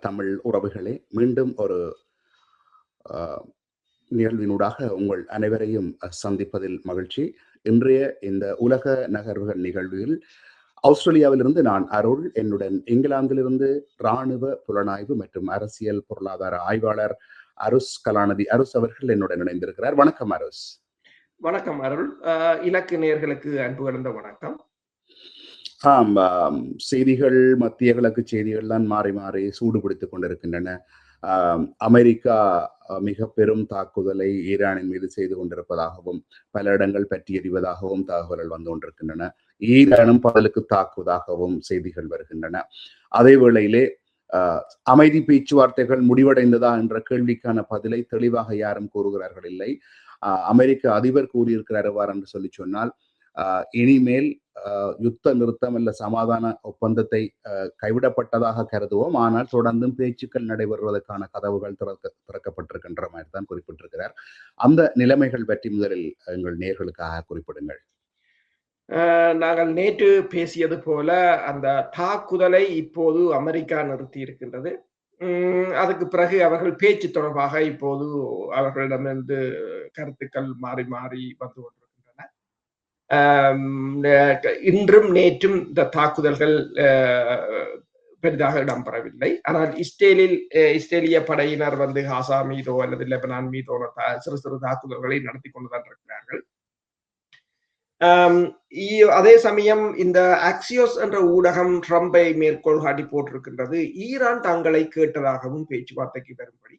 தமிழ் உறவுகளே, மீண்டும் ஒரு நிகழ்வினூடாக உங்கள் அனைவரையும் சந்திப்பதில் மகிழ்ச்சி. இன்றைய இந்த உலக நகர்வுகள் நிகழ்வில் ஆஸ்திரேலியாவிலிருந்து நான் அருள், என்னுடன் இங்கிலாந்திலிருந்து இராணுவ புலனாய்வு மற்றும் அரசியல் பொருளாதார ஆய்வாளர் அருஸ் கலாநிதி அருஸ் அவர்கள் என்னுடன் இணைந்திருக்கிறார். வணக்கம் அருஸ். வணக்கம் அருள். இலக்கு நேயர்களுக்கு அன்பு கலந்த வணக்கம். செய்திகள், மத்திய கிழக்கு செய்திகள் தான் மாறி மாறி சூடுபிடித்துக் கொண்டிருக்கின்றன. அமெரிக்கா மிக பெரும் தாக்குதலை ஈரானின் மீது செய்து கொண்டிருப்பதாகவும் பல இடங்கள் பற்றி எறிவதாகவும் தகவல்கள் வந்து கொண்டிருக்கின்றன. ஈரானும் பதிலுக்கு தாக்குவதாகவும் செய்திகள் வருகின்றன. அதே வேளையிலே அமைதி பேச்சுவார்த்தைகள் முடிவடைந்ததா என்ற கேள்விக்கான பதிலை தெளிவாக யாரும் கூறுகிறார்கள் இல்லை. அமெரிக்க அதிபர் கூறியிருக்கிறார் எவ்வாறு என்று சொல்லி சொன்னால், இனிமேல் யுத்த நிறுத்தம் அல்ல சமாதான ஒப்பந்தத்தை கைவிடப்பட்டதாக கருதுவோம், ஆனால் தொடர்ந்தும் பேச்சுக்கள் நடைபெறுவதற்கான கதவுகள் திறக்கப்பட்டிருக்கின்ற மாதிரி தான் குறிப்பிட்டிருக்கிறார். அந்த நிலைமைகள் பற்றி முதலில் எங்கள் நேயர்களுக்காக குறிப்பிடுங்கள். நாங்கள் நேற்று பேசியது போல அந்த தாக்குதலை இப்போது அமெரிக்கா நிறுத்தி இருக்கின்றது. அதுக்கு பிறகு அவர்கள் பேச்சு தொடர்பாக இப்போது அவர்களிடமிருந்து கருத்துக்கள் மாறி மாறி வந்து கொண்டிருக்கின்றன. இன்றும் நேற்றும் இந்த தாக்குதல்கள் பெரிதாக இடம்பெறவில்லை. ஆனால் இஸ்ரேலிய படையினர் வந்து காசா மீதோ அல்லது லெபனான் மீதோ சிறு சிறு தாக்குதல்களை நடத்தி கொண்டுதான் இருக்கிறார்கள். அதே சமயம் இந்த ஆக்சியோஸ் என்ற ஊடகம் ட்ரம்பை மேற்கோள் காட்டி போட்டிருக்கின்றது. ஈரான் தங்களை கேட்டதாகவும் பேச்சுவார்த்தைக்கு வரும்படி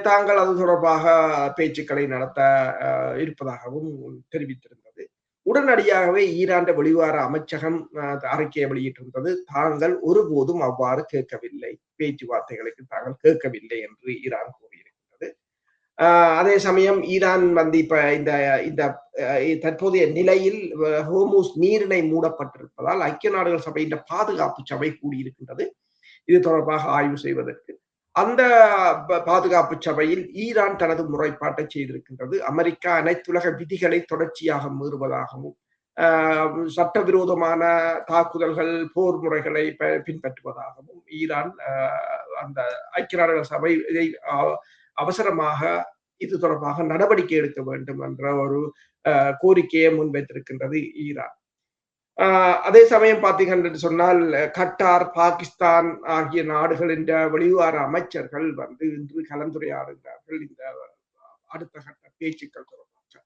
தாங்கள் அது தொடர்பாக பேச்சுக்களை நடத்த இருப்பதாகவும் தெரிவித்திருந்தது. உடனடியாகவே ஈரான் வெளிவார அமைச்சகம் அறிக்கையை வெளியிட்டிருந்தது. தாங்கள் ஒருபோதும் அவ்வாறு கேட்கவில்லை, பேச்சுவார்த்தைகளுக்கு தாங்கள் கேட்கவில்லை என்று ஈரான் கூறியிருக்கிறது. அதே சமயம் ஈரான் வந்து இப்ப இந்த தற்போதைய நிலையில் ஹோர்முஸ் நீரிணை மூடப்பட்டிருப்பதால் ஐக்கிய நாடுகள் சபையின் பாதுகாப்பு சபை கூடியிருக்கின்றது இது தொடர்பாக ஆய்வு செய்வதற்கு. அந்த பாதுகாப்பு சபையில் ஈரான் தனது முறைப்பாட்டை செய்திருக்கின்றது. அமெரிக்கா அனைத்துலக விதிகளை தொடர்ச்சியாக மீறுவதாகவும் சட்டவிரோதமான தாக்குதல்கள், போர் முறைகளை பின்பற்றுவதாகவும் ஈரான் அந்த ஐக்கிய நாடுகள் சபை இதை அவசரமாக இது தொடர்பாக நடவடிக்கை எடுக்க வேண்டும் என்ற ஒரு கோரிக்கையை முன்வைத்திருக்கின்றது ஈரான். அதே சமயம் பார்த்தீங்கன்னு சொன்னால் கட்டார், பாகிஸ்தான் ஆகிய நாடுகளின் வெளிவார அமைச்சர்கள் வந்து இன்று கலந்துரையாடுகிறார்கள் இந்த அடுத்த கட்ட பேச்சுக்கள் தொடர்பாக.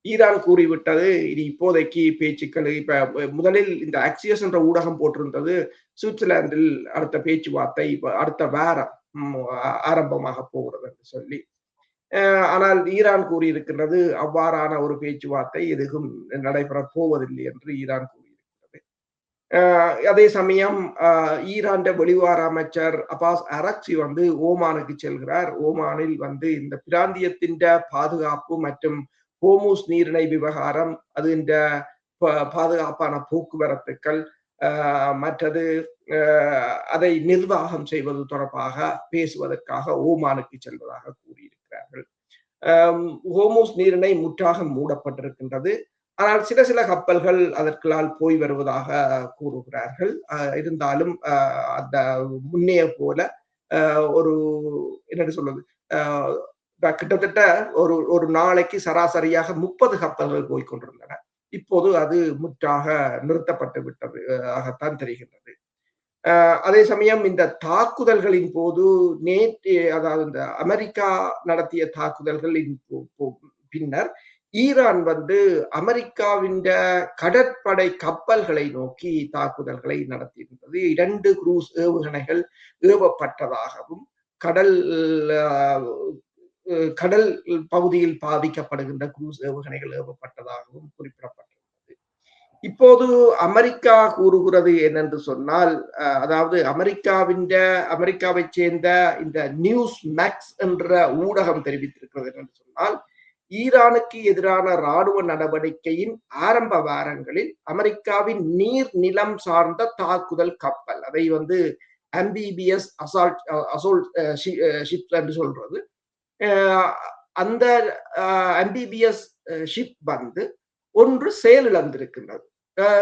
ஈரான் கூறிவிட்டது இனி இப்போதைக்கு பேச்சுக்கள் இப்ப முதலில் இந்த ஆக்சியஸ் என்ற ஊடகம் போட்டிருந்தது சுவிட்சர்லாந்தில் அடுத்த பேச்சுவார்த்தை அடுத்த வாரம் ஆரம்பமாக போகிறது என்று சொல்லி. ஆனால் ஈரான் கூறியிருக்கின்றது அவ்வாறான ஒரு பேச்சுவார்த்தை எதுவும் நடைபெறப் போவதில்லை என்று ஈரான் கூறியிருக்கிறது. அதே சமயம் ஈரான் வெளிவார அமைச்சர் அப்பாஸ் அரக்சி வந்து ஓமானுக்கு செல்கிறார். ஓமானில் வந்து இந்த பிராந்தியத்தின் பாதுகாப்பு மற்றும் ஹோர்முஸ் நீரிணை விவகாரம், அது இந்த பாதுகாப்பான போக்குவரத்துக்கள், மற்றது அதை நிர்வாகம் செய்வது தொடர்பாக பேசுவதற்காக ஓமானுக்கு செல்வதாக கூறியிருக்கிறார்கள். ஹோர்முஸ் நீரிணை முற்றாக மூடப்பட்டிருக்கின்றது. ஆனால் சில கப்பல்கள் அதற்குள்ளால் போய் வருவதாக கூறுகிறார்கள். இருந்தாலும் அந்த முன்னைய போல ஒரு என்ன சொல்றது, கிட்டத்தட்ட ஒரு நாளைக்கு சராசரியாக 30 கப்பல்கள் போய்கொண்டிருந்தன. இப்போது அது முற்றாக நிறுத்தப்பட்டு விட்டது ஆகத்தான் தெரிகின்றது. அதே சமயம் இந்த தாக்குதல்களின் போது அதாவது இந்த அமெரிக்கா நடத்திய தாக்குதல்களின் பின்னர் ஈரான் வந்து அமெரிக்காவின் கடற்படை கப்பல்களை நோக்கி தாக்குதல்களை நடத்தியிருந்தது. 2 குரூஸ் ஏவுகணைகள் ஏவப்பட்டதாகவும் கடல் பகுதியில் பாதிக்கப்படுகின்ற குரூஸ் ஏவுகணைகள் ஏவப்பட்டதாகவும் குறிப்பிடப்பட்டிருந்தது. இப்போது அமெரிக்கா கூறுகிறது என்னென்று சொன்னால், அதாவது அமெரிக்காவை சேர்ந்த இந்த நியூஸ் மேக்ஸ் என்ற ஊடகம் தெரிவித்திருக்கிறது என்று சொன்னால், ஈரானுக்கு எதிரான இராணுவ நடவடிக்கையின் ஆரம்ப வாரங்களில் அமெரிக்காவின் நீர் நிலம் சார்ந்த தாக்குதல் கப்பல், அதை வந்து அம்பிபிஎஸ் அசால்ட் ஷிப் என்று சொல்றது, அந்த அம்பிபிஎஸ் ஷிப் வந்து ஒன்று செயலிழந்திருக்கின்றது.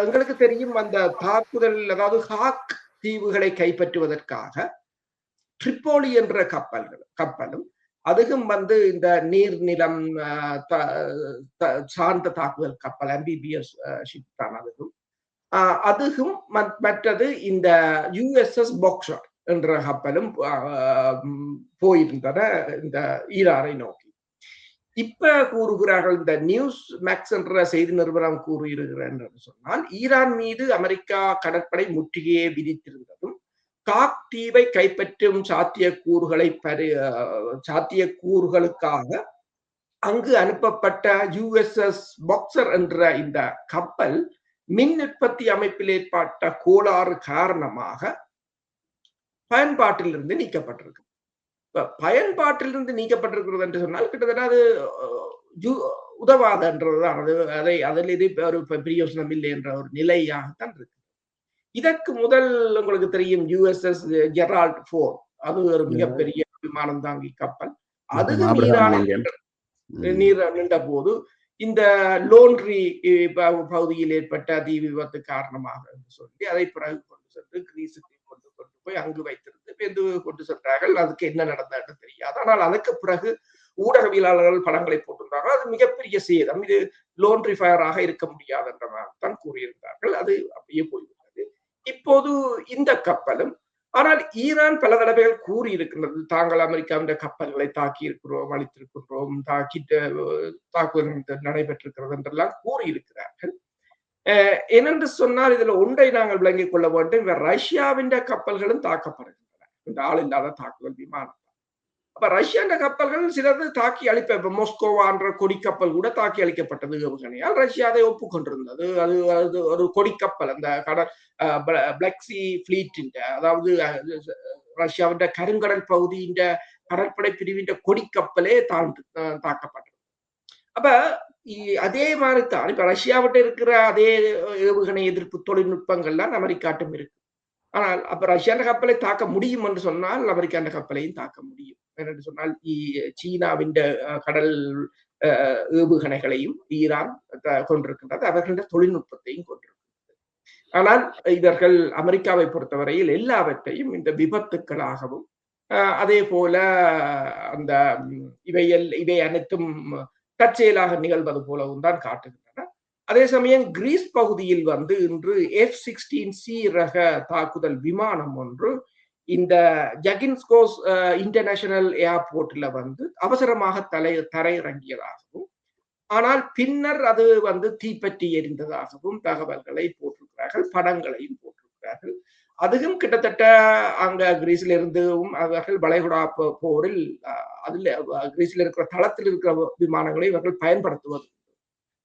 எங்களுக்கு தெரியும் அந்த தாக்குதல், அதாவது ஹாக் தீவுகளை கைப்பற்றுவதற்காக ட்ரிப்போலி என்ற கப்பலும் அதுவும் வந்து இந்த நீர்நிலம் சார்ந்த தாக்குதல் கப்பல் அம்பிபிஎஸ் ஷிப் தான் அதுவும். அதுவும் மற்றது இந்த யுஎஸ்எஸ் பாக்ஸர் என்ற கப்பலும் போயிருந்தன இந்த ஈரானை நோக்கி. இப்ப கூறுகிறார்கள், இந்த நியூஸ் மேக்ஸ் என்ற செய்தி நிறுவனம் கூறுகிறது என்று சொன்னால், ஈரான் மீது அமெரிக்கா கடற்படை முற்றுகையை விதித்திருந்ததும் காக் தீவை கைப்பற்றும் சாத்தியக்கூறுகளுக்காக அங்கு அனுப்பப்பட்ட யுஎஸ்எஸ் பாக்ஸர் என்ற இந்த கப்பல் மின் உற்பத்தி அமைப்பில் ஏற்பட்ட கோளாறு காரணமாக பயன்பாட்டிலிருந்து நீக்கப்பட்டிருக்கு. பயன்பாட்டிலிருந்து நீக்கப்பட்டிருக்கிறது என்று சொன்னால் கிட்டத்தட்ட அது உதவாதன்றதுதான். அதில் இது ஒரு பிரயோசனம் இல்லை என்ற ஒரு நிலையாகத்தான் இருக்கு. இதற்கு முதல் உங்களுக்கு தெரியும் யுஎஸ்எஸ் ஜெரால்ட் 4, அது ஒரு மிகப்பெரிய விமானம் தாங்கி கப்பல். அதுவும் நீர் நின்ற போது இந்த லோன்ட்ரி பகுதியில் ஏற்பட்ட தீ விபத்து காரணமாக சொல்லி அதை பிறகு கொண்டு சென்று கிரீஸுக்கு கொண்டு போய் அங்கு வைத்திருந்து கொண்டு சென்றார்கள். அதுக்கு என்ன நடந்தது தெரியாது. ஆனால் அதுக்கு பிறகு ஊடகவியலாளர்கள் படங்களை போட்டிருந்தார்கள். அது மிகப்பெரிய சேதம், இது லோன்ட்ரி ஃபயராக இருக்க முடியாது என்ற தான் கூறியிருந்தார்கள். அது அப்படியே போய்விட்டது. இப்போது இந்த கப்பலும், ஆனால் ஈரான் பல தடவைகள் கூறியிருக்கின்றது, தாங்கள் அமெரிக்காவின் கப்பல்களை தாக்கி இருக்கிறோம், அழித்திருக்கின்றோம், தாக்குதல் நடைபெற்றிருக்கிறது என்றெல்லாம் கூறியிருக்கிறார்கள். ஏனென்று சொன்னால் இதுல ஒன்றை நாங்கள் விளங்கிக் கொள்ள வேண்டும், ரஷ்யாவின் கப்பல்களும் தாக்கப்படுகின்றன, இந்த ஆள் இல்லாத தாக்குதல் விமானம். அப்ப ரஷ்யாண்ட கப்பல்கள் சிலது தாக்கி அழிப்ப, மொஸ்கோவான்ற கொடி கப்பல் கூட தாக்கி அழிக்கப்பட்டது ஏவுகணையால். ரஷ்யா அதை ஒப்புக்கொண்டிருந்தது. அது ஒரு கொடி கப்பல், அந்த கடல் பிளாக் சி ஃபிளீட், அதாவது ரஷ்யாவின் கருங்கடல் பகுதியின் கடற்படை பிரிவின் கொடி கப்பலே தாக்கப்பட்டது. அப்ப அதே மாதிரி தான் இப்ப ரஷ்யாவிட்ட இருக்கிற அதே ஏவுகணை எதிர்ப்பு தொழில்நுட்பங்கள்லாம் அமெரிக்காட்டும் இருக்கு. ஆனால் அப்ப ரஷ்யாண்ட கப்பலை தாக்க முடியும் என்று சொன்னால் அமெரிக்காண்ட கப்பலையும் தாக்க முடியும். என்று சொன்னால் சீனாவின் கடல் ஏவுகணைகளையும் ஈரான் கொண்டிருக்கின்றது, அவர்களின் தொழில்நுட்பத்தையும் கொண்டிருக்கின்றது. ஆனால் இவர்கள் அமெரிக்காவை பொறுத்தவரையில் எல்லாவற்றையும் இந்த விபத்துக்களாகவும் அதே போல அந்த இவை அனைத்தும் தற்செயலாக நிகழ்வது போலவும் தான் காட்டுகின்றன. அதே சமயம் கிரீஸ் பகுதியில் வந்து இன்று F-16C ரக தாக்குதல் விமானம் ஒன்று இந்த ஜகின்ஸ்கோஸ் இன்டர்நேஷனல் ஏர்போர்ட்ல வந்து அவசரமாக தரையிறங்கியதாகவும், ஆனால் பின்னர் அது வந்து தீப்பற்றி எரிந்ததாகவும் தகவல்களை போட்டிருக்கிறார்கள், படங்களையும் போட்டிருக்கிறார்கள். அதுவும் கிட்டத்தட்ட அங்க கிரீஸ்ல இருந்தும் அவர்கள் வளைகுடா போரில் அதுல கிரீஸ்ல இருக்கிற தளத்தில் இருக்கிற விமானங்களை இவர்கள் பயன்படுத்துவது.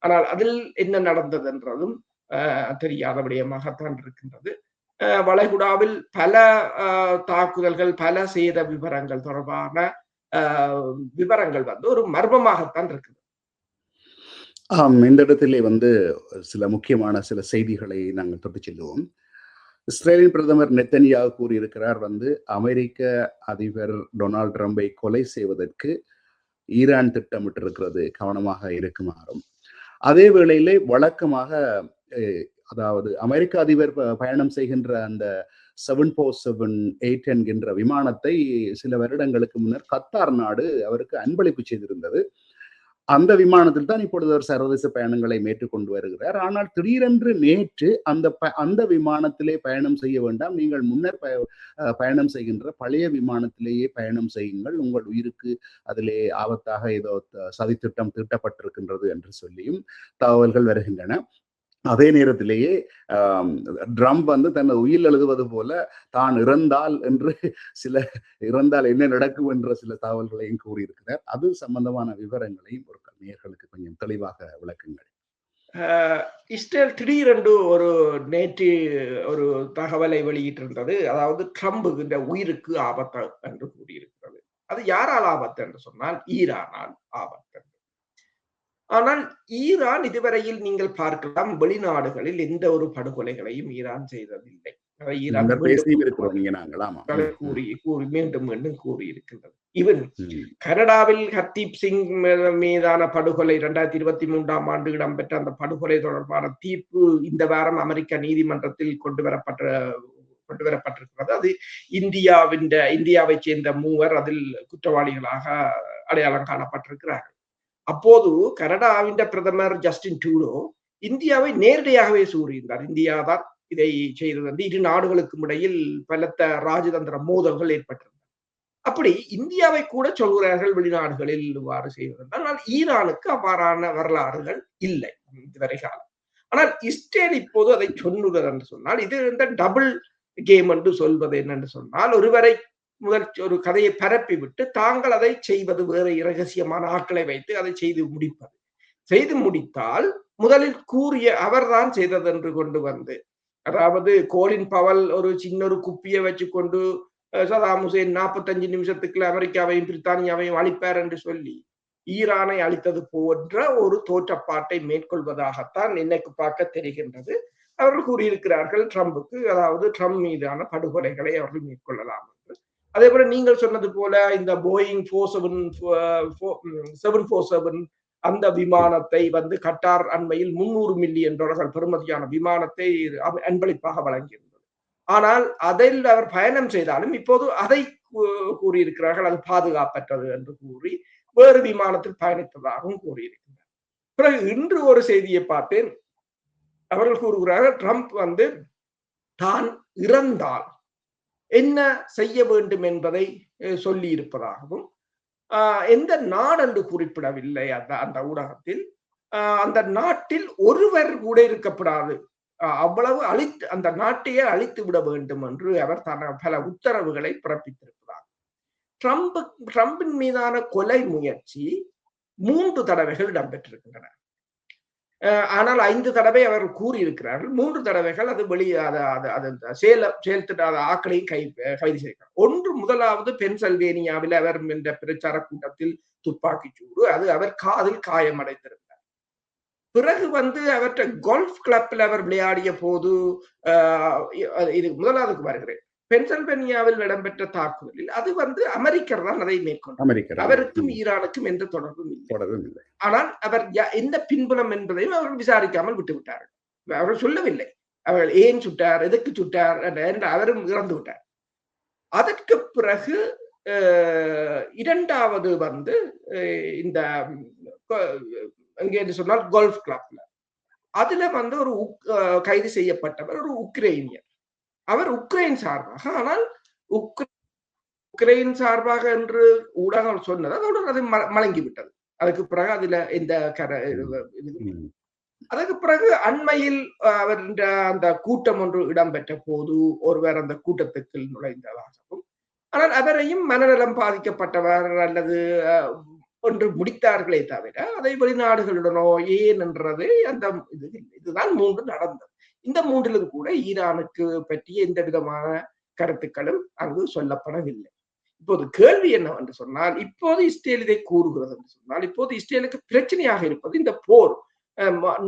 ஆனால் அதில் என்ன நடந்தது என்றதும் தெரியாத விடயமாகத்தான் இருக்கின்றது. வளைகுடாவில் பல தாக்குதல்கள், பல சேத விவரங்கள் தொடர்பான விவரங்கள் வந்து ஒரு மர்மமாகத்தான் இருக்குது. இந்த இடத்திலே வந்து சில முக்கியமான சில செய்திகளை நாங்கள் தொட்டு செல்லுவோம். இஸ்ரேலின் பிரதமர் நெத்தன்யாகு கூறியிருக்கிறார் வந்து அமெரிக்க அதிபர் டொனால்ட் ட்ரம்பை கொலை செய்வதற்கு ஈரான் திட்டமிட்டிருக்கிறது, கவனமாக இருக்குமாறும். அதே வேளையிலே வழக்கமாக அதாவது அமெரிக்க அதிபர் பயணம் செய்கின்ற அந்த 747-8 என்கின்ற விமானத்தை சில வருடங்களுக்கு முன்னர் கத்தார் நாடு அவருக்கு அன்பளிப்பு செய்திருந்தது. அந்த விமானத்தில் தான் இப்பொழுது அவர் சர்வதேச பயணங்களை மேற்கொண்டு வருகிறார். ஆனால் திடீரென்று நேற்று அந்த விமானத்திலே பயணம் செய்ய வேண்டாம், நீங்கள் முன்னர் பயணம் செய்கின்ற பழைய விமானத்திலேயே பயணம் செய்யுங்கள், உங்கள் உயிருக்கு அதிலே ஆபத்தாக ஏதோ சதித்திட்டம் தீட்டப்பட்டிருக்கின்றது என்று சொல்லியும் தகவல்கள் வருகின்றன. அதே நேரத்திலேயே ட்ரம்ப் வந்து தனது உயிர் எழுதுவது போல தான் இறந்தால் என்ன நடக்கும் என்ற சில தகவல்களையும் கூறியிருக்கிறார். அது சம்பந்தமான விவரங்களையும் ஒரு நேயர்களுக்கு கொஞ்சம் தெளிவாக விளக்குங்கள். இஸ்ரேல் திடீரென்று நேற்று ஒரு தகவலை வெளியிட்டிருந்தது. அதாவது ட்ரம்ப் இந்த உயிருக்கு ஆபத்து என்று கூறியிருக்கிறது. அது யாரால் ஆபத்து என்று சொன்னால் ஈரானால் ஆபத்து. ஆனால் ஈரான் இதுவரையில் நீங்கள் பார்க்கலாம், வெளிநாடுகளில் எந்த ஒரு படுகொலைகளையும் ஈரான் செய்ததில்லை. மீண்டும் மீண்டும் கூறியிருக்கின்றது. ஈவன் கனடாவில் ஹர்தீப் சிங் மீதான படுகொலை 2023ஆம் ஆண்டு இடம்பெற்ற அந்த படுகொலை தொடர்பான தீர்ப்பு இந்த வாரம் அமெரிக்க நீதிமன்றத்தில் கொண்டு வரப்பட்ட கொண்டு வரப்பட்டிருக்கிறது. அது இந்தியாவை சேர்ந்த 3 அதில் குற்றவாளிகளாக அடையாளம் காணப்பட்டிருக்கிறார்கள். அப்போது கனடாவின் பிரதமர் ஜஸ்டின் ட்ரூடோ இந்தியாவை நேரடியாகவே கூறியிருந்தார். இந்தியா தான் இதை செய்தது என்று. இரு நாடுகளுக்கும் இடையில் பலத்த ராஜதந்திர மோதல்கள் ஏற்பட்டிருந்தது. அப்படி இந்தியாவை கூட சொல்கிறார்கள் வெளிநாடுகளில் இவ்வாறு செய்வது. ஆனால் ஈரானுக்கு அவ்வாறான வரலாறுகள் இல்லை இதுவரை காலம். ஆனால் இஸ்ரேல் இப்போது அதை சொன்னுகிறது என்று சொன்னால், இது இந்த டபுள் கேம் என்று சொல்வது என்னென்று சொன்னால், ஒருவரை முதல் ஒரு கதையை பரப்பி விட்டு தாங்கள் அதை செய்வது, வேறு இரகசியமான ஆட்களை வைத்து அதை செய்து முடித்தால் முதலில் கூறிய அவர்தான் செய்தது என்று கொண்டு வந்து, அதாவது கோலின் பவல் ஒரு சின்ன குப்பியை வச்சு கொண்டு சதாம் ஹுசேன் 45 நிமிஷத்துக்குள்ள அமெரிக்காவையும் பிரித்தானியாவையும் அழிப்பார் என்று சொல்லி ஈரானை அழித்தது போன்ற ஒரு தோற்றப்பாட்டை மேற்கொள்வதாகத்தான் இன்னைக்கு பார்க்க தெரிகின்றது. அவர்கள் கூறியிருக்கிறார்கள் ட்ரம்புக்கு, அதாவது ட்ரம்ப் மீதான படுகொலைகளை அவர்கள் மேற்கொள்ளலாம் என்று. அதே போல நீங்கள் சொன்னது போல இந்த போயிங் 747 அந்த விமானத்தை வந்து கட்டார் அண்மையில் $300 மில்லியன் பெறுமதியான விமானத்தை அன்பளிப்பாக வழங்கியிருந்தது. ஆனால் அதில் அவர் பயணம் செய்தாலும் இப்போது அதை கூறியிருக்கிறார்கள் அது பாதுகாப்பற்றது என்று கூறி வேறு விமானத்தில் பயணித்ததாகவும் கூறியிருக்கிறார். பிறகு இன்று ஒரு செய்தியை பார்த்தேன். அவர்கள் கூறுகிறார்கள் ட்ரம்ப் வந்து தான் இறந்தால் என்ன செய்ய வேண்டும் என்பதை சொல்லி இருப்பதாகவும், எந்த நாடு என்று குறிப்பிடவில்லை அந்த ஊடகத்தில். அந்த நாட்டில் ஒருவர் கூட இருக்கப்படாது, அவ்வளவு அந்த நாட்டையே அழித்து விட வேண்டும் என்று அவர் பல உத்தரவுகளை பிறப்பித்திருக்கிறார். ட்ரம்பின் மீதான கொலை முயற்சி 3 தடவைகள் இடம்பெற்றிருக்கின்றன. ஆனால் 5 தடவை அவர் கூறியிருக்கிறார்கள். 3 தடவைகள் அது செயல்திட்ட ஆக்களையும் கைது செய்கிறார். முதலாவது பென்சில்வேனியாவில் அவர் என்ற பிரச்சார கூட்டத்தில் துப்பாக்கி சூடு, அது அவர் காதில் காயமடைந்திருந்தார். பிறகு வந்து அவற்றை கோல்ஃப் கிளப்பில் அவர் விளையாடிய போது, இது முதலாவதுக்கு வருகிறேன், பென்சில்வேனியாவில் இடம்பெற்ற தாக்குதலில் அது வந்து அமெரிக்கர் தான் அதை மேற்கொண்டார். அவருக்கும் ஈரானுக்கும் எந்த தொடர்பும் இல்லை. ஆனால் அவர் எந்த பின்புலம் என்பதையும் அவர்கள் விசாரிக்காமல் விட்டுவிட்டார்கள். அவர்கள் சொல்லவில்லை அவர்கள் ஏன் சுட்டார், எதற்கு சுட்டார் என்று. அவரும் இறந்து விட்டார். அதற்கு பிறகு இரண்டாவது வந்து இந்த எங்கே சொன்னால் கோல்ஃப் கிளப்ல, அதுல வந்து ஒரு கைது செய்யப்பட்டவர் ஒரு உக்ரைனியர். அவர் உக்ரைன் சார்பாக, ஆனால் உக்ரைன் சார்பாக என்று ஊடகங்கள் சொன்னது அதோடு அது மலங்கிவிட்டது. அதுக்கு பிறகு அதுல எந்த அதுக்கு பிறகு அண்மையில் அவர் அந்த கூட்டம் ஒன்று இடம்பெற்ற போது ஒருவர் அந்த கூட்டத்துக்கு நுழைந்ததாகவும், ஆனால் அவரையும் மனநலம் பாதிக்கப்பட்டவர் அல்லது ஒன்று முடித்தார்களே தவிர அதை வெளிநாடுகளுடனோ ஏன் என்றது அந்த இதுதான் 3 நடந்தது. இந்த 3லும் கூட ஈரானுக்கு பற்றிய எந்த விதமான கருத்துக்களும் அங்கு சொல்லப்படவில்லை. இப்போது கேள்வி என்னவென்று சொன்னால், இப்போது இஸ்ரேல் இதை கூறுகிறது என்று சொன்னால், இப்போது இஸ்ரேலுக்கு பிரச்சனையாக இருப்பது இந்த போர்.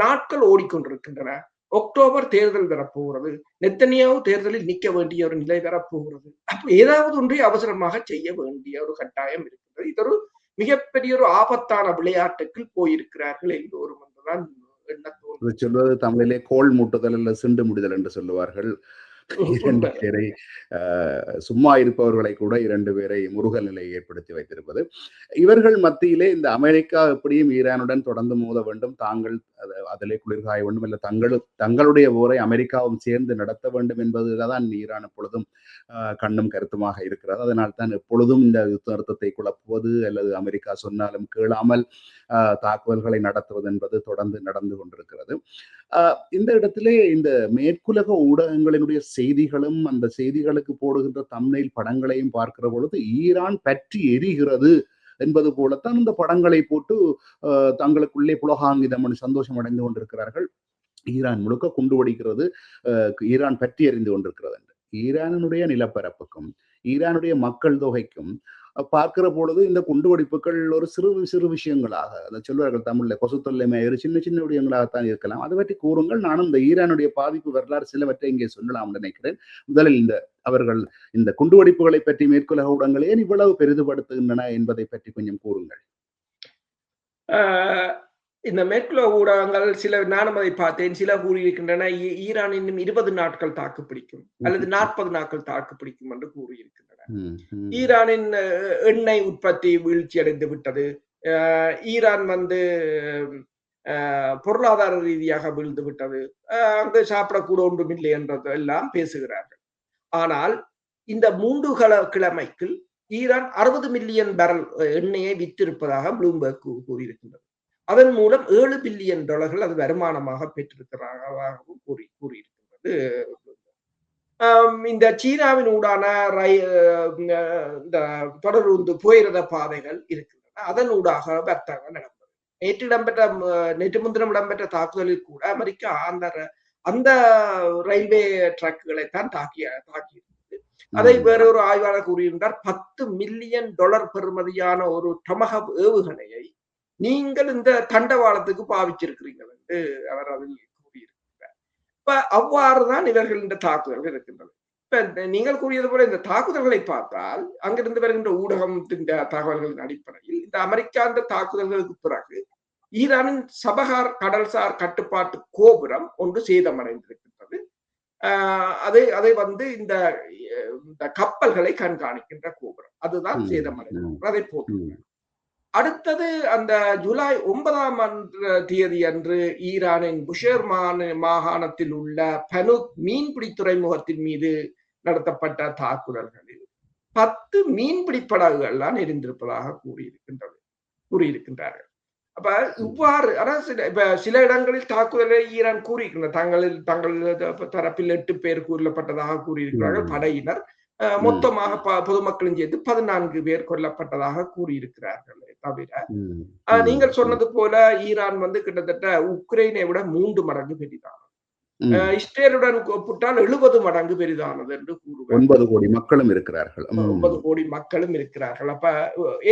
நாட்கள் ஓடிக்கொண்டிருக்கின்றன. அக்டோபர் தேர்தல் வரப்போகிறது. நெத்தனியாவு தேர்தலில் நிற்க வேண்டிய ஒரு நிலை வரப்போகிறது. அப்ப ஏதாவது ஒன்றை அவசரமாக செய்ய வேண்டிய ஒரு கட்டாயம் இருக்கிறது. இது ஒரு மிகப்பெரிய ஒரு ஆபத்தான விளையாட்டுக்குள் போயிருக்கிறார்கள் எல்லோரும் என்றுதான் எண்ணத்தோடு சொல்வது. தமிழிலே கோல் மூட்டுதல் அல்ல சிண்டு முடிதல் என்று சொல்லுவார்கள். 2 பேரை சும்மா இருப்பவர்களை கூட 2 பேரை முருகல் நிலையை ஏற்படுத்தி வைத்திருப்பது. இவர்கள் மத்தியிலே இந்த அமெரிக்கா எப்படியும் ஈரானுடன் தொடர்ந்து மோத வேண்டும், தாங்கள் அதிலே குளிர்காய வேண்டும், இல்லை தங்களுடைய போரை அமெரிக்காவும் சேர்ந்து நடத்த வேண்டும் என்பதுதான் ஈரான் எப்பொழுதும் கண்ணும் கருத்துமாக இருக்கிறது. அதனால் தான் எப்பொழுதும் இந்த யுத்த நிறுத்தத்தை குழப்புவது அல்லது அமெரிக்கா சொன்னாலும் கேளாமல் தாக்குதல்களை நடத்துவது என்பது தொடர்ந்து நடந்து கொண்டிருக்கிறது. இந்த இடத்திலே இந்த மேற்குலக ஊடகங்களினுடைய செய்திகளும் அந்த செய்திகளுக்கு போடுகின்ற தம்ப்நெயில் படங்களையும் பார்க்கிற பொழுது ஈரான் பற்றி எரிகிறது என்பது போலத்தான் இந்த படங்களை போட்டு தங்களுக்குள்ளே புலகாங்கிதம் சந்தோஷம் அடைந்து கொண்டிருக்கிறார்கள். ஈரான் முழுக்க குண்டு வெடிக்கிறது, ஈரான் பற்றி எறிந்து கொண்டிருக்கிறது என்று. ஈரானுடைய நிலப்பரப்புக்கும் ஈரானுடைய மக்கள் தொகைக்கும் பார்க்கிற பொழுது இந்த குண்டுவெடிப்புகள் ஒரு சிறு விஷயங்களாக, அதை சொல்வார்கள் தமிழ்ல கொசுத்தொல்லை மேயறு சின்ன சின்ன விடயங்களாகத்தான் இருக்கலாம். அதை பற்றி கூறுங்கள். நானும் இந்த ஈரானுடைய பாதிப்பு வரலாறு சிலவற்றை இங்கே சொல்லலாம் நினைக்கிறேன். முதலில் அவர்கள் இந்த குண்டுவெடிப்புகளை பற்றி மேற்குலக ஊடகங்கள் ஏன் இவ்வளவு பெரிதுபடுத்துகின்றன என்பதை பற்றி கொஞ்சம் கூறுங்கள். இந்த மேற்குலக ஊடகங்கள் நானும் அதை பார்த்தேன். சில கூறியிருக்கின்றன, ஈரான் இன்னும் 20 நாட்கள் தாக்கு பிடிக்கும் அல்லது 40 நாட்கள் தாக்கு பிடிக்கும் என்று கூறியிருக்கின்றன. ஈரானின் எண்ணெய் உற்பத்தி வீழ்ச்சி அடைந்து விட்டது. ஈரான் பொருளாதார ரீதியாக வீழ்ந்து விட்டது. அங்கு சாப்பிடக்கூட ஒன்றும் இல்லை என்றது எல்லாம் பேசுகிறார்கள். ஆனால் இந்த 3 கிழமைக்கு ஈரான் 60 மில்லியன் பேரல் எண்ணெயை விற்றிருப்பதாக ப்ளூம்பர்க் கூறியிருக்கின்றது. அதன் மூலம் $7 பில்லியன் அது வருமானமாக பெற்றிருக்கிறதாகவும் கூறியிருக்கின்றது. இந்த சீனாவின் ஊடான இந்த தொடர்ந்து புகையிரத பாதைகள் இருக்கின்றன. அதன் ஊடாக வர்த்தகம் நடந்தது. நேற்று முன்தினம் இடம்பெற்ற தாக்குதலில் கூட அமெரிக்கா அந்த ரயில்வே ட்ரக்குகளைத்தான் தாக்கியிருந்தது. அதை வேறொரு ஆய்வாளர் கூறியிருந்தார், $10 மில்லியன் பெறுமதியான ஒரு டொமஹாவ் ஏவுகணையை நீங்கள் இந்த தண்டவாளத்துக்கு பாவிச்சிருக்கிறீர்கள் என்று அவர் அதில் கூறியிருக்கிறார். இப்ப அவ்வாறுதான் இவர்கள் இந்த தாக்குதல்கள் இருக்கின்றன. இப்ப நீங்கள் கூறியது போல இந்த தாக்குதல்களை பார்த்தால் அங்கிருந்து வருகின்ற ஊடகத்தின் தகவல்களின் அடிப்படையில் இந்த அமெரிக்கா இந்த தாக்குதல்களுக்கு பிறகு ஈரானின் சபகார் கடல்சார் கட்டுப்பாட்டு கோபுரம் ஒன்று சேதமடைந்திருக்கின்றது. அதை இந்த கப்பல்களை கண்காணிக்கின்ற கோபுரம் அதுதான் சேதமடைந்திருக்கிறது. அதை போட்டு அடுத்தது அந்த ஜூலை 9ஆம் தேதி அன்று ஈரானின் புஷேர் மாகாணத்தில் உள்ள பனுக் மீன்பிடி துறைமுகத்தின் மீது நடத்தப்பட்ட தாக்குதல்களில் 10 மீன்பிடி படகுகள்லாம் எரிந்திருப்பதாக கூறியிருக்கின்றார்கள். அப்ப இவ்வாறு சில இடங்களில் தாக்குதலை ஈரான் கூறியிருக்கின்றனர். தங்கள் தரப்பில் 8 பேர் கொல்லப்பட்டதாக கூறியிருக்கிறார்கள் படையினர். மொத்தமாக பொதுமக்களும் சேர்த்து 14 பேர் கொல்லப்பட்டதாக கூறியிருக்கிறார்கள். தவிர நீங்கள் சொன்னது போல ஈரான் கிட்டத்தட்ட உக்ரைனை விட 3 மடங்கு பெரிதானது. இஸ்ரேலுடன் ஒப்பிட்டால் 70 மடங்கு பெரிதானது என்று கூறுவார். 9 கோடி மக்களும் இருக்கிறார்கள். 9 கோடி மக்களும் இருக்கிறார்கள். அப்ப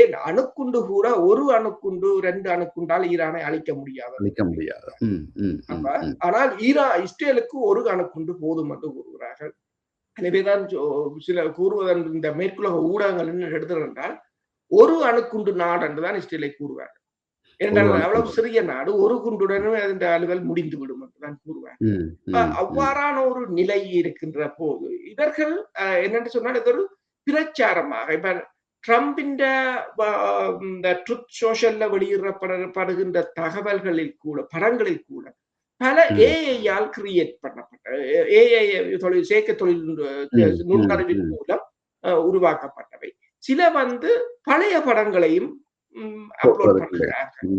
ஏன் அணுக்குண்டு கூட ஒரு அணுக்குண்டு 2 அணுக்குண்டால் ஈரானை அழிக்க முடியாது. ஆனால் இஸ்ரேலுக்கு ஒரு அணுக்குண்டு போதும் என்று கூறுகிறார்கள். எனவேதான் சில கூறுவதன் இந்த மேற்குலக ஊடகங்கள் என்ன எடுத்துட்டால் ஒரு அணுக்குண்டு நாடு என்றுதான் இஸ்ரேலை கூறுவார்கள். ஏனென்றால் அவ்வளவு சிறிய நாடு, ஒரு குண்டுடனும் இந்த அலுவல் முடிந்து விடும் என்றுதான் கூறுவார்கள். அவ்வாறான ஒரு நிலை இருக்கின்ற போது இவர்கள் என்னென்று சொன்னால் இது ஒரு பிரச்சாரமாக இப்ப ட்ரம்பின் ட்ரூத் சோஷியல்ல வெளியிடப்படுகின்ற தகவல்களில் கூட படங்களில் கூட பல ஏஐயால் கிரியேட் பண்ணப்பட்ட செயற்கை தொழில் நுண்ணறிவின் மூலம் உருவாக்கப்பட்டவை. சில பழைய படங்களையும் அப்லோட் பண்ணுகிறார்கள்.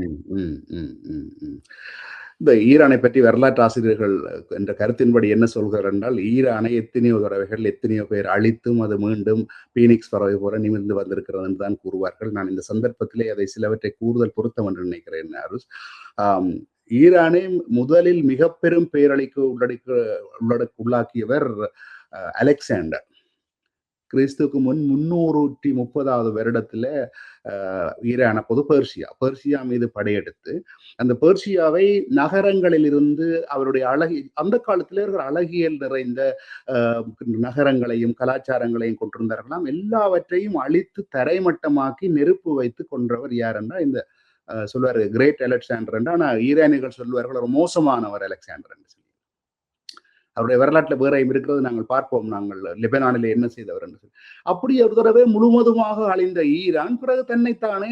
இந்த ஈரானை பற்றி வரலாற்று ஆசிரியர்கள் என்ற கருத்தின்படி என்ன சொல்கிறார் என்றால், ஈரானை எத்தனையோ தடவைகள் எத்தனையோ பேர் அழித்தும் அது மீண்டும் பீனிக்ஸ் பறவை போல நிமிர்ந்து வந்திருக்கிறது என்று தான் கூறுவார்கள். நான் இந்த சந்தர்ப்பத்திலே அதை சிலவற்றை கூடுதல் பொருத்தம் என்று நினைக்கிறேன். ஈரானை முதலில் மிக பெரும் பேரழிக்கு உள்ளாக்கியவர் அலெக்சாண்டர். கிறிஸ்துக்கு முன் 330வது வருடத்துல ஈரான் அப்போது பெர்சியா மீது படையெடுத்து அந்த பெர்சியாவை நகரங்களில் இருந்து அவருடைய அந்த காலத்திலே இருக்கிற அழகியல் நிறைந்த நகரங்களையும் கலாச்சாரங்களையும் கொண்டிருந்தார்களாம். எல்லாவற்றையும் அழித்து தரைமட்டமாக்கி நெருப்பு வைத்து கொன்றவர் யார் என்றால் இந்த சொல்வார் கிரேட் அலெக்சாண்டர் என்று. ஆனா ஈரானியர்கள் சொல்வார்கள் ஒரு மோசமானவர் அலெக்சாண்டர் என்று சொல்லி. அவருடைய வரலாற்றில் வேறையும் இருக்கிறது நாங்கள் பார்ப்போம். நாங்கள் லெபனானில் என்ன செய்தவர் என்று சொல்லி அப்படி ஒரு தடவை முழுவதுமாக அழிந்த ஈரான் பிறகு தன்னைத்தானே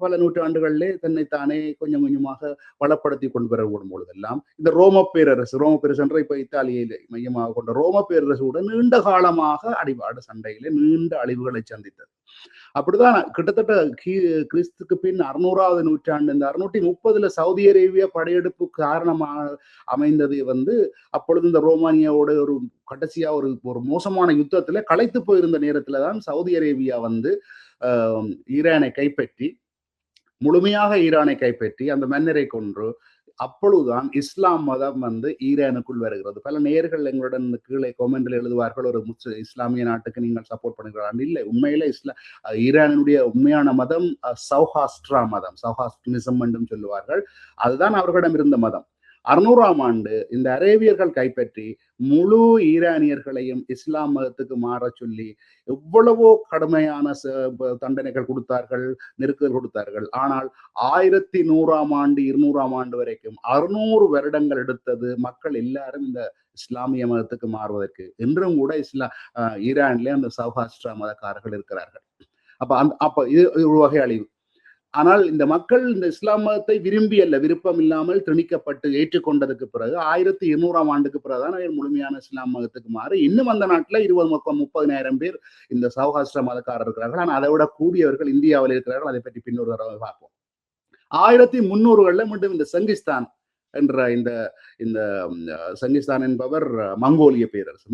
பல நூற்றாண்டுகளிலே தன்னைத்தானே கொஞ்சம் கொஞ்சமாக வளப்படுத்தி கொண்டு வரப்படும் பொழுதெல்லாம் இந்த ரோம பேரரசு என்ற இப்ப இத்தாலியை மையமாக கொண்ட ரோம பேரரசுடன் நீண்ட காலமாக அடிபாடு சண்டையிலே நீண்ட அழிவுகளை சந்தித்தது. அப்படிதான் கிட்டத்தட்ட கிறிஸ்துக்கு பின் 600வது நூற்றாண்டு இந்த 630 சவுதி அரேபியா படையெடுப்பு காரணமாக அமைந்தது அப்பொழுது இந்த ரோமானியாவோட ஒரு கடைசியா ஒரு மோசமான யுத்தத்துல களைத்து போயிருந்த நேரத்துல தான் சவுதி அரேபியா ஈரானை கைப்பற்றி முழுமையாக ஈரானை கைப்பற்றி அந்த மன்னரை கொன்று அப்பொழுதுதான் இஸ்லாம் மதம் ஈரானுக்குள் வருகிறது. பல நேயர்கள் எங்களுடன் கீழே கமெண்ட்ல எழுதுவார்கள், ஒரு இஸ்லாமிய நாட்டுக்கு நீங்கள் சப்போர்ட் பண்ணுகிறார்கள். இல்லை, உண்மையில ஈரானுடைய உண்மையான மதம் சௌஹாஸ்ட்ரா மதம், சௌஹாஸ்ட்ரினிசம் என்றும் சொல்லுவார்கள். அதுதான் அவர்களிடம் இருந்த மதம். 600ஆம் ஆண்டு இந்த அரேபியர்கள் கைப்பற்றி முழு ஈரானியர்களையும் இஸ்லாம் மதத்துக்கு மாற சொல்லி எவ்வளவோ கடுமையான தண்டனைகள் கொடுத்தார்கள், நெருக்குதல் கொடுத்தார்கள். ஆனால் 1100ஆம் ஆண்டு 200ஆம் ஆண்டு வரைக்கும் 600 வருடங்கள் எடுத்தது மக்கள் எல்லாரும் இந்த இஸ்லாமிய மதத்துக்கு மாறுவதற்கு. இன்றும் கூட ஈரான்ல அந்த சௌஹாஸ்ட்ரா மதக்காரர்கள் இருக்கிறார்கள். அப்ப இது ஒரு வகை அழிவு. ஆனால் இந்த மக்கள் இந்த இஸ்லாம் மதத்தை விரும்பி அல்ல, விருப்பம் இல்லாமல் திணிக்கப்பட்டு ஏற்றுக்கொண்டதுக்கு பிறகு 1200ஆம் ஆண்டுக்கு பிறகுதான் முழுமையான இஸ்லாம் மதத்துக்கு மாறி இன்னும் அந்த நாட்டில் 20-30,000 பேர் இந்த சௌஹாஸ்ட்ர மதக்காரர் இருக்கிறார்கள். ஆனால் அதை விட கூடியவர்கள் இந்தியாவில் இருக்கிறார்கள். அதை பற்றி பின்னொரு தடவை பார்ப்போம். 1300களில் மீண்டும் இந்த செங்கிஸ்தான் என்ற இந்த செங்கிஸ்தான் என்பவர் மங்கோலிய பேரரசு.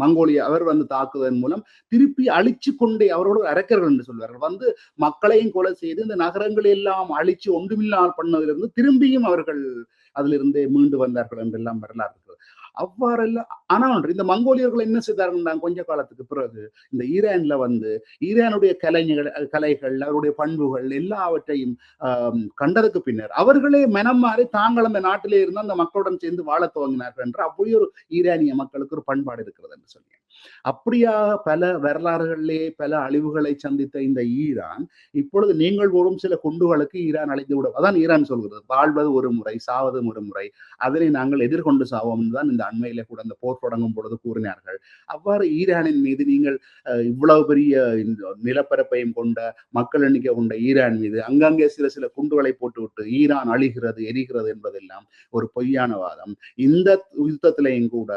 அவர் தாக்குவதன் மூலம் திருப்பி அழிச்சு கொண்டே அவரோட அரக்கர்கள் என்று சொல்வார்கள் மக்களையும் கொலை செய்து இந்த நகரங்களை எல்லாம் அழிச்சு ஒன்றுமில்லாமல் பண்ணதிலிருந்து திரும்பியும் அவர்கள் அதிலிருந்தே மீண்டு வந்தார்கள் என்றெல்லாம் வரலாறு இருக்கிறது. அவ்வாறெல்லாம் ஆனால் இந்த மங்கோலியர்கள் என்ன செய்தார்கள் கொஞ்ச காலத்துக்கு பிறகு இந்த ஈரான்ல ஈரானுடைய கலைகள் அவருடைய பண்புகள் எல்லாவற்றையும் கண்டதுக்கு பின்னர் அவர்களே மனம் மாறி தாங்கள் அந்த நாட்டிலே இருந்து அந்த மக்களுடன் சேர்ந்து வாழ துவங்கினார்கள் என்று அப்படி ஒரு ஈரானிய மக்களுக்கு ஒரு பண்பாடு இருக்கிறது என்று சொல்லி அப்படியாக பல வரலாறுகளிலே பல அழிவுகளை சந்தித்த இந்த ஈரான் இப்பொழுது நீங்கள் வரும் சில குண்டுகளுக்கு ஈரான் அழிந்து விடும். அதான் ஈரான் சொல்கிறது, வாழ்வது ஒரு முறை சாவது ஒரு முறை, அதனை நாங்கள் எதிர்கொண்டு சாவோம் தான் இந்த அண்மையில கூட அந்த போர் தொடங்கும் பொழுது கூறினார்கள். அவ்வாறு ஈரானின் மீது நீங்கள் இவ்வளவு பெரிய நிலப்பரப்பையும் கொண்ட மக்கள் எண்ணிக்கை கொண்ட ஈரான் மீது அங்கங்கே சில குண்டுகளை போட்டுவிட்டு ஈரான் அழிகிறது எரிகிறது என்பதெல்லாம் ஒரு பொய்யான வாதம். இந்த யுத்தத்திலையும் கூட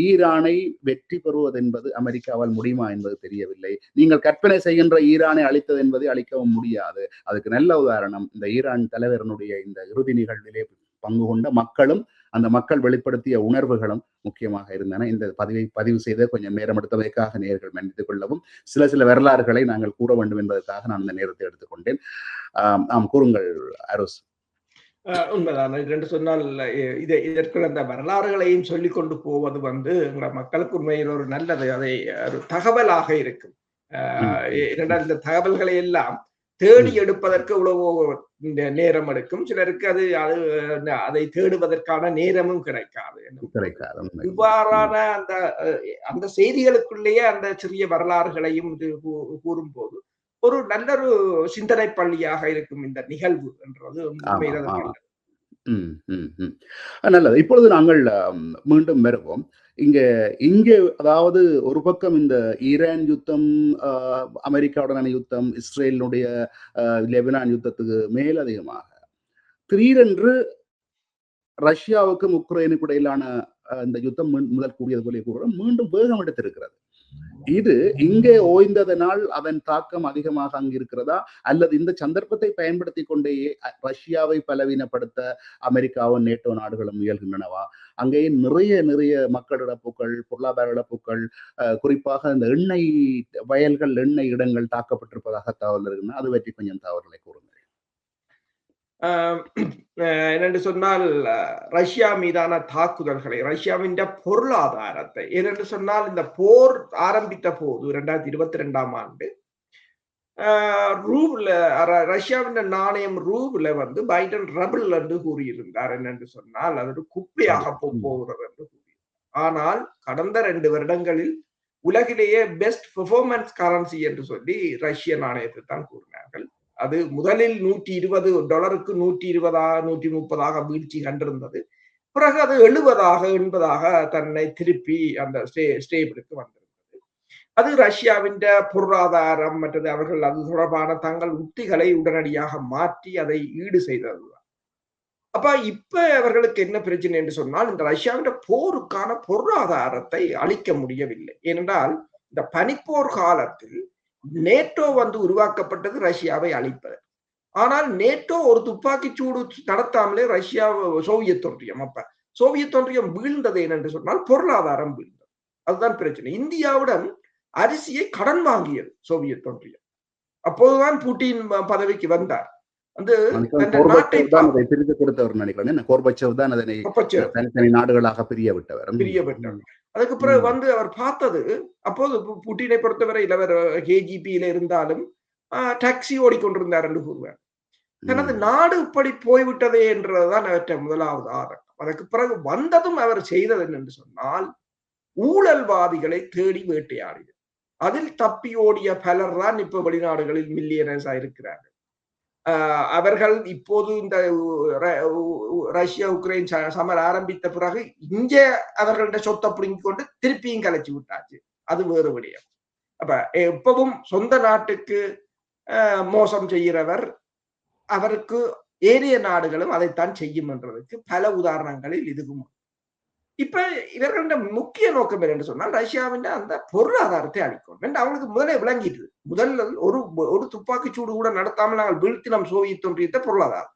ஈரானை வெற்றி பெறுவது என்பது அமெரிக்காவால் முடியுமா என்பது தெரியவில்லை. நீங்கள் கற்பனை செய்கின்ற ஈரானை அழித்தது என்பதை அழிக்கவும் முடியாது. அதுக்கு நல்ல உதாரணம் இந்த ஈரான் தலைவரனுடைய இந்த இறுதி நிகழ்விலே பங்கு கொண்ட மக்களும் அந்த மக்கள் வெளிப்படுத்திய உணர்வுகளும் முக்கியமாக இருந்தன. இந்த பதிவு செய்த கொஞ்சம் நேரம் எடுத்ததற்காக நேயர்கள் மன்னித்துக் கொள்ளவும். சில வரலாறுகளை நாங்கள் கூற வேண்டும் என்பதற்காக நான் இந்த நேரத்தை எடுத்துக்கொண்டேன். கூறுங்கள் அரோஸ். உண்மைதான். என்று சொன்னால் இதற்கு அந்த வரலாறுகளையும் சொல்லிக் கொண்டு போவது மக்களுக்கு உண்மையில் ஒரு நல்லது, அதை ஒரு தகவலாக இருக்கும். இரண்டால் இந்த தகவல்களை எல்லாம் தேடி எடுப்பதற்கு இவ்வளவோ நேரம் எடுக்கும். சிலருக்கு அதை தேடுவதற்கான நேரமும் கிடைக்காது. இவ்வாறான அந்த செய்திகளுக்குள்ளேயே அந்த சிறிய வரலாறுகளையும் கூறும் போது ஒரு நல்ல ஒரு சிந்தனை பள்ளியாக இருக்கும் இந்த நிகழ்வு என்றது நல்லது. இப்பொழுது நாங்கள் மீண்டும் வருவோம். இங்கே அதாவது ஒரு பக்கம் இந்த ஈரான் யுத்தம், அமெரிக்காவுடனான யுத்தம், இஸ்ரேலினுடைய லெபனான் யுத்தத்துக்கு மேலதிகமாக திடீரென்று ரஷ்யாவுக்கும் உக்ரைனுக்கு இடையிலான இந்த யுத்தம் முதல் கூடியது போல கூறுகிறோம் மீண்டும் வேகம் எடுத்திருக்கிறது. இது இங்கே ஓய்ந்ததனால் அதன் தாக்கம் அதிகமாக அங்கு இருக்கிறதா, அல்லது இந்த சந்தர்ப்பத்தை பயன்படுத்தி கொண்டே ரஷ்யாவை பலவீனப்படுத்த அமெரிக்காவும் நேட்டோ நாடுகளும் முயல்கின்றனவா? அங்கே நிறைய மக்கள் இழப்புகள், பொருளாதார இழப்புகள், குறிப்பாக இந்த எண்ணெய் வயல்கள், எண்ணெய் இடங்கள் தாக்கப்பட்டிருப்பதாக தகவல் இருக்குன்னா அது பற்றி கொஞ்சம் தகவல்களை கூறுங்கள். என்னென்று சொன்னால் ரஷ்யா மீதான தாக்குதல்களை, ரஷ்யாவின் பொருளாதாரத்தை, ஏனென்று சொன்னால் இந்த போர் ஆரம்பித்த போது 2022ஆம் ஆண்டு ரஷ்யாவின் நாணயம் ரூபில் பைடன் ரபிள் என்று கூறியிருந்தார். என்னென்று சொன்னால் அது ஒரு குப்பையாக போகிறது என்று கூறியிருந்தார். ஆனால் கடந்த 2 வருடங்களில் உலகிலேயே பெஸ்ட் பெர்ஃபார்மன்ஸ் கரன்சி என்று சொல்லி ரஷ்ய நாணயத்தை தான் கூறினார்கள். அது முதலில் $120 $120 வீழ்ச்சி கண்டிருந்தது. பிறகு அது 70 தன்னை திருப்பி அந்த ஸ்டேபிளுக்கு வந்திருந்தது. அது ரஷ்யாவின் பொருளாதாரம் மற்றது அவர்கள் அது தொடர்பான தங்கள் உத்திகளை உடனடியாக மாற்றி அதை ஈடு செய்ததுதான். அப்ப இப்ப அவர்களுக்கு என்ன பிரச்சனை என்று சொன்னால் இந்த ரஷ்யாவின் போருக்கான பொருளாதாரத்தை அளிக்க முடியவில்லை. ஏனென்றால் இந்த பனிப்போர் காலத்தில் நேட்டோ உருவாக்கப்பட்டது ரஷ்யாவை அழிப்பது. ஆனால் நேட்டோ ஒரு துப்பாக்கி சூடு நடத்தாமலே ரஷ்யா சோவியத் ஒன்றியம் வீழ்ந்தது என்று சொன்னால் பொருளாதாரம் வீழ்ந்தது. அதுதான் பிரச்சனை. இந்தியாவுடன் அரிசியை கடன் வாங்கியது சோவியத் ஒன்றியம். அப்போதுதான் புட்டின் பதவிக்கு வந்தார். நாடுகளாக பிரிய விட்டவர். அதுக்கு பிறகு அவர் பார்த்தது, அப்போது புட்டினை பொறுத்தவரை அவர் கேஜிபியில இருந்தாலும் டாக்ஸி ஓடிக்கொண்டிருந்தார் என்று கூறுவார். தனது நாடு இப்படி போய்விட்டதே என்றதுதான் அவற்றை முதலாவது ஆதங்கம். அதற்கு பிறகு வந்ததும் அவர் செய்தது என்று சொன்னால் ஊழல்வாதிகளை தேடி வேட்டையாடியது. அதில் தப்பி ஓடிய பலர் தான் இப்ப வெளிநாடுகளில் மில்லியனர்ஸா இருக்கிறார்கள். அவர்கள் இப்போது இந்த ரஷ்யா உக்ரைன் சமர் ஆரம்பித்த பிறகு இங்க அவர்கள்ட சொத்தை பிடுங்கிக் கொண்டு திருப்பியும் கலைச்சு விட்டாச்சு. அது வேறு விடயம். அப்ப எப்பவும் சொந்த நாட்டுக்கு மோசம் செய்கிறவர் அவருக்கு ஏனைய நாடுகளும் அதைத்தான் செய்யும் என்றதுக்கு பல உதாரணங்களில் இதுவும். இப்ப இவர்கள முக்கிய நோக்கம் என்னன்னு சொன்னால் ரஷ்யாவின் அந்த பொருளாதாரத்தை அளிக்கணும். அவங்களுக்கு முதலே விளங்கிட்டு முதல்ல ஒரு துப்பாக்கி சூடு கூட நடத்தாமல் நாங்கள் வீழ்த்தினம் சோவியத் ஒன்றியத்தை பொருளாதாரம்.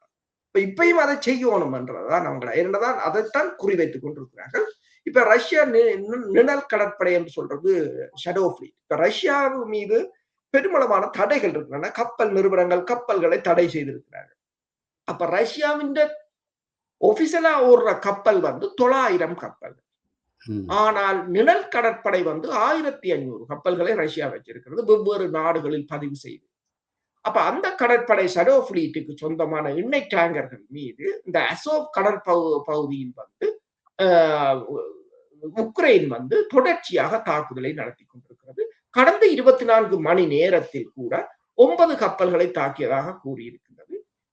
இப்பயும் அதை செய்யணும் என்றதான் அவங்களை இரண்டுதான் அதைத்தான் குறிவைத்துக் கொண்டிருக்கிறார்கள். இப்ப ரஷ்யா நிழல் கடற்படை என்று சொல்றது ஷடோ ஃபிளீட். இப்ப ரஷ்யா மீது பெருமளவான தடைகள் இருக்கின்றன. கப்பல் நிறுவனங்கள் கப்பல்களை தடை செய்திருக்கிறார்கள். அப்ப ரஷ்யாவின் ஒபிஷியலா ஓடுற கப்பல் 900 கப்பல். ஆனால் நிழல் கடற்படை 1500 கப்பல்களை ரஷ்யா வச்சிருக்கிறது, வெவ்வேறு நாடுகளில் பதிவு செய்து. அப்ப அந்த கடற்படை ஷடோ ஃபிளீட்டுக்கு சொந்தமான எண்ணெய் டேங்கர்கள் மீது இந்த அசோவ் கடல் பகுதியில் உக்ரைன் தொடர்ச்சியாக தாக்குதலை நடத்தி கொண்டிருக்கிறது. கடந்த 24 மணி நேரத்தில் கூட 9 கப்பல்களை தாக்கியதாக கூறியிருக்கிறது.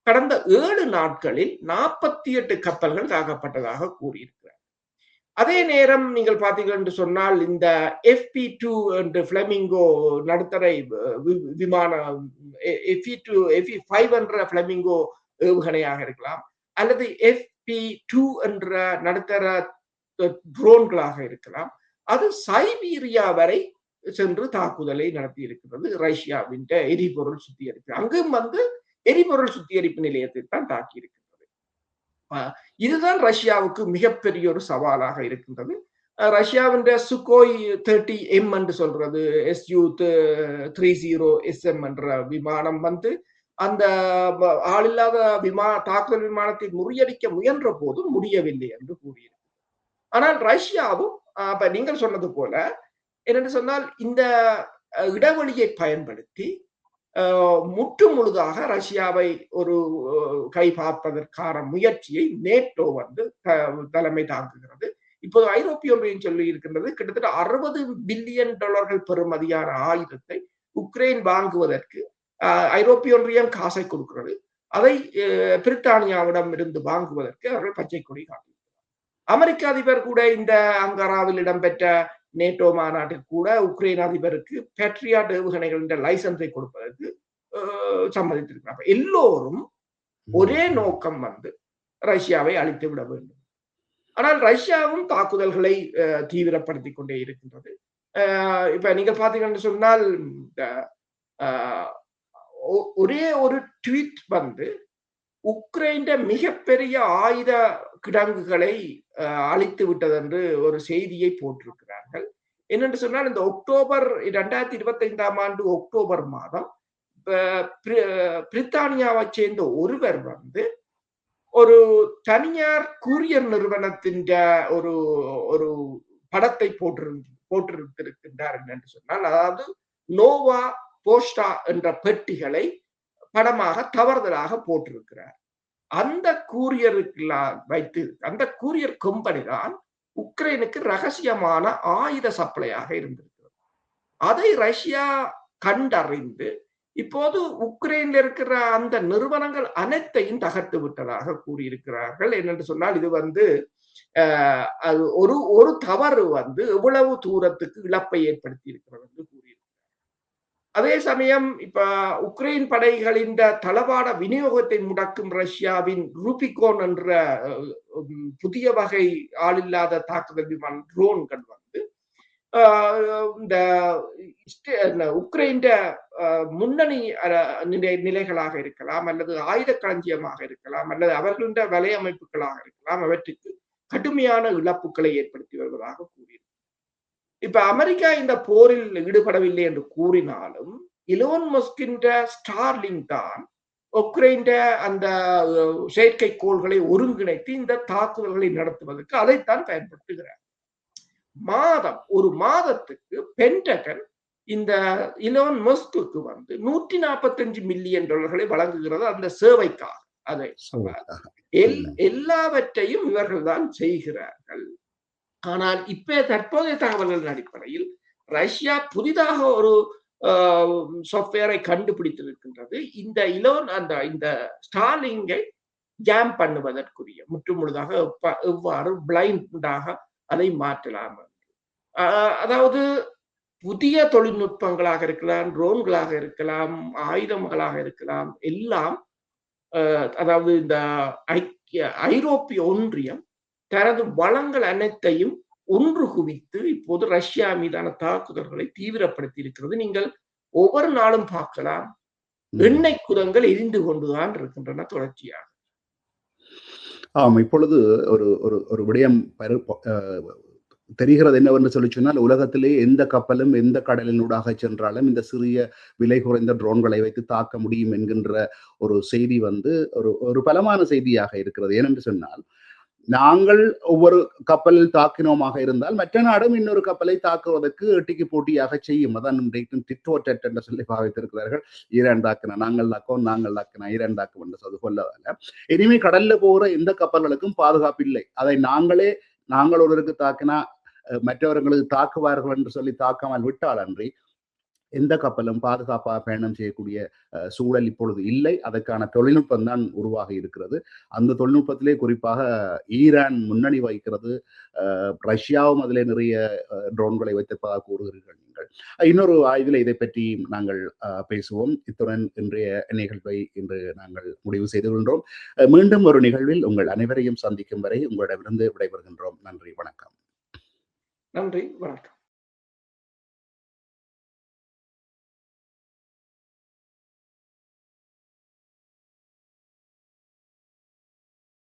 கடந்த 7 நாட்களில் 48 கப்பல்கள் தாக்கப்பட்டதாக கூறியிருக்கிறார். அதே நேரம் நீங்கள் பார்த்தீர்கள் என்று சொன்னால் இந்த FP2 என்று பிளமிங்கோ நடுத்தரை விமான FP5 என்ற பிளமிங்கோ ஏவுகணையாக இருக்கலாம், அல்லது FP2 என்ற நடுத்தர ட்ரோன்களாக இருக்கலாம். அது சைபீரியா வரை சென்று தாக்குதலை நடத்தி இருக்கிறது. ரஷ்யாவின் எரிபொருள் சுத்திகரிப்பு அங்கும் எரிபொருள் சுத்திகரிப்பு நிலையத்தை தான் தாக்கி இருக்கின்றது. இதுதான் ரஷ்யாவுக்கு மிகப்பெரிய ஒரு சவாலாக இருக்கின்றது. ரஷ்யாவின் சுகோய் 30M என்று சொல்றது Su-30SM என்ற விமானம் அந்த ஆளில்லாத தாக்குதல் விமானத்தை முறியடிக்க முயன்ற போது முடியவில்லை என்று கூறியிருக்கிறது. ஆனால் ரஷ்யாவும் அப்ப நீங்கள் சொன்னது போல என்னென்று சொன்னால் இந்த இடைவெளியை பயன்படுத்தி முற்று முழுதாக ரஷ்யாவை ஒரு கை பார்ப்பதற்கான முயற்சியை நேட்டோ தலைமை தாங்குகிறது. இப்போது ஐரோப்பிய ஒன்றியம் சொல்லி இருக்கின்றது கிட்டத்தட்ட $60 பில்லியன் பெறுமதியான ஆயுதத்தை உக்ரைன் வாங்குவதற்கு ஐரோப்பிய ஒன்றியம் காசை கொடுக்கிறது. அதை பிரித்தானியாவிடம் இருந்து வாங்குவதற்கு அவர்கள் பச்சை கொடி காட்டுகிறார். அமெரிக்க அதிபர் கூட இந்த அங்காராவில் இடம்பெற்ற நேட்டோ மாநாட்டில் கூட உக்ரைன் அதிபருக்கு பேட்ரியாட் ஏவுகணைகளின் லைசன்ஸை கொடுப்பதற்கு சம்மதித்திருக்கிறார். எல்லோரும் ஒரே நோக்கம் ரஷ்யாவை அழித்து விட வேண்டும். ஆனால் ரஷ்யாவும் தாக்குதல்களை தீவிரப்படுத்தி கொண்டே இருக்கின்றது. இப்ப நீங்க பாத்தீங்கன்னு சொன்னால் ஒரே ஒரு ட்வீட் உக்ரைன் மிகப்பெரிய ஆயுத கிடங்குகளை அழித்து விட்டது என்று ஒரு செய்தியை போட்டிருக்கிறார்கள். என்னென்று சொன்னால் இந்த 2025 ஆண்டு அக்டோபர் மாதம் பிரித்தானியாவை சேர்ந்த ஒருவர் ஒரு தனியார் கூரியர் நிறுவனத்தின் ஒரு ஒரு படத்தை போட்டிருக்கின்றார் என்று சொன்னால், அதாவது நோவா போஸ்டா என்ற பெட்டிகளை படமாக தவறுதலாக போட்டிருக்கிறார். அந்த கூரியருக்கு வைத்து அந்த கூரியர் கம்பெனி தான் உக்ரைனுக்கு ரகசியமான ஆயுத சப்ளையாக இருந்திருக்கிறது. அதை ரஷ்யா கண்டறிந்து இப்போது உக்ரைன்ல இருக்கிற அந்த நிறுவனங்கள் அனைத்தையும் தகர்த்து விட்டதாக கூறியிருக்கிறார்கள். என்னென்று சொன்னால் இது அது ஒரு தவறு எவ்வளவு தூரத்துக்கு இழப்பை ஏற்படுத்தி இருக்கிறது என்று கூறியிருக்கிறார். அதே சமயம் இப்ப உக்ரைன் படைகளின் தளவாட விநியோகத்தை முடக்கும் ரஷ்யாவின் ரூபிகோன் என்ற புதிய வகை ஆளில்லாத தாக்குதல் விமான ட்ரோன்கள் இந்த உக்ரைன் முன்னணி நிலைகளாக இருக்கலாம், அல்லது ஆயுத களஞ்சியமாக இருக்கலாம், அல்லது அவர்களின் வலையமைப்புகளாக இருக்கலாம், அவற்றுக்கு கடுமையான இழப்புகளை ஏற்படுத்தி வருவதாக கூறியிருக்கிறார். இப்ப அமெரிக்கா இந்த போரில் ஈடுபடவில்லை என்று கூறினாலும் இலோன் மஸ்கின் ஸ்டார்லிங் தான் உக்ரைன் அந்த செயற்கைக்கோள்களை ஒருங்கிணைத்து இந்த தாக்குதல்களை நடத்துவதற்கு அதைத்தான் பயன்படுத்துகிறார். ஒரு மாதத்துக்கு பென்டகன் இந்த இலோன் மஸ்க்கு $145 மில்லியன் வழங்குகிறது அந்த சேவைக்காக. அதை சொல்வதாக. எல்லாவற்றையும் இவர்கள் தான் செய்கிறார்கள். ஆனால் இப்ப தற்போதைய தகவல்களின் அடிப்படையில் ரஷ்யா புதிதாக ஒரு சாஃப்ட்வேரை கண்டுபிடித்திருக்கின்றது. இந்த இந்த ஸ்டார்லிங்கை ஜாம் பண்ணுவதற்குரிய முற்றுமுழுதாக எவ்வாறு பிளைண்டாக அதை மாற்றலாம். அதாவது புதிய தொழில்நுட்பங்களாக இருக்கலாம், ட்ரோன்களாக இருக்கலாம், ஆயுதங்களாக இருக்கலாம், எல்லாம் அதாவது இந்த ஐரோப்பிய ஒன்றியம் தனது வளங்கள் அனைத்தையும் ஒன்று குவித்து இப்போது ரஷ்யா மீதான தாக்குதல்களை தீவிரப்படுத்தி இருக்கிறது. நீங்கள் ஒவ்வொரு நாளும் பார்க்கலாம், எண்ணெய் குதங்கள் எரிந்து கொண்டுதான் இருக்கின்றன தொடர்ச்சியாக. ஆம், இப்பொழுது ஒரு ஒரு ஒரு விடயம் தெரிகிறது என்னவென்று சொல்லி சொன்னால், உலகத்திலே எந்த கப்பலும் எந்த கடலினூடாக சென்றாலும் இந்த சிறிய விலை குறைந்த ட்ரோன்களை வைத்து தாக்க முடியும் என்கின்ற ஒரு செய்தி ஒரு பலமான செய்தியாக இருக்கிறது. ஏனென்று சொன்னால், நாங்கள் ஒவ்வொரு கப்பலில் தாக்கினோமாக இருந்தால் மற்ற நாடும் இன்னொரு கப்பலை தாக்குவதற்கு எட்டிக்கு போட்டியாக செய்யும். அதான் டிட்டோட்டட் என்று சொல்லி பாவித்திருக்கிறார்கள். ஈரான் தாக்கினா நாங்கள் தாக்குவோம், நாங்கள் தாக்கினா ஈரான் தாக்கும் என்று சொல்லி சொல்லல. இனிமே கடல்ல போகிற எந்த கப்பல்களுக்கும் பாதுகாப்பு இல்லை. அதை நாங்கள் ஒருவருக்கு தாக்கினா மற்றவர்களுக்கு தாக்குவார்கள் என்று சொல்லி தாக்காமல் விட்டால் அன்றி எந்த கப்பலும் பாதுகாப்பாக பயணம் செய்யக்கூடிய சூழல் இப்பொழுது இல்லை. அதற்கான தொழில்நுட்பம் தான் உருவாகி இருக்கிறது. அந்த தொழில்நுட்பத்திலே குறிப்பாக ஈரான் முன்னணி வகிக்கிறது. ரஷ்யாவும் அதிலே நிறைய ட்ரோன்களை வைத்திருப்பதாக கூறுகிறீர்கள் நீங்கள். இன்னொரு ஆய்வில் இதை பற்றி நாங்கள் பேசுவோம். இத்துடன் இன்றைய நிகழ்வை இன்று நாங்கள் முடிவு செய்து கொள்கிறோம். மீண்டும் ஒரு நிகழ்வில் உங்கள் அனைவரையும் சந்திக்கும் வரை உங்களிடமிருந்து விடைபெறுகின்றோம். நன்றி, வணக்கம். நன்றி, வணக்கம்.